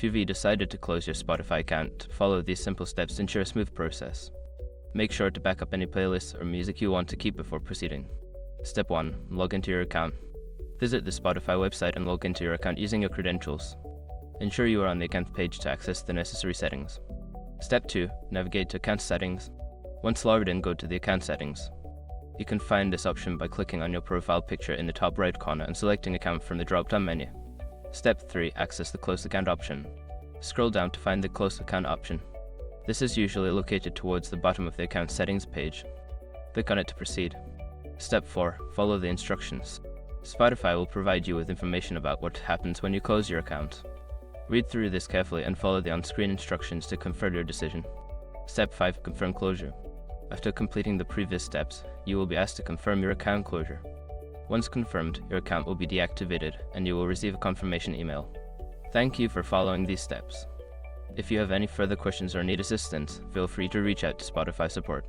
If you've decided to close your Spotify account, follow these simple steps to ensure a smooth process. Make sure to back up any playlists or music you want to keep before proceeding. Step 1. Log into your account. Visit the Spotify website and log into your account using your credentials. Ensure you are on the account page to access the necessary settings. Step 2. Navigate to Account Settings. Once logged in, go to the Account Settings. You can find this option by clicking on your profile picture in the top right corner and selecting Account from the drop-down menu. Step 3. Access the Close Account option. Scroll down to find the Close Account option. This is usually located towards the bottom of the account settings page. Click on it to proceed. Step 4. Follow the instructions. Spotify will provide you with information about what happens when you close your account. Read through this carefully and follow the on-screen instructions to confirm your decision. Step 5. Confirm closure. After completing the previous steps, you will be asked to confirm your account closure. Once confirmed, your account will be deactivated and you will receive a confirmation email. Thank you for following these steps. If you have any further questions or need assistance, feel free to reach out to Spotify support.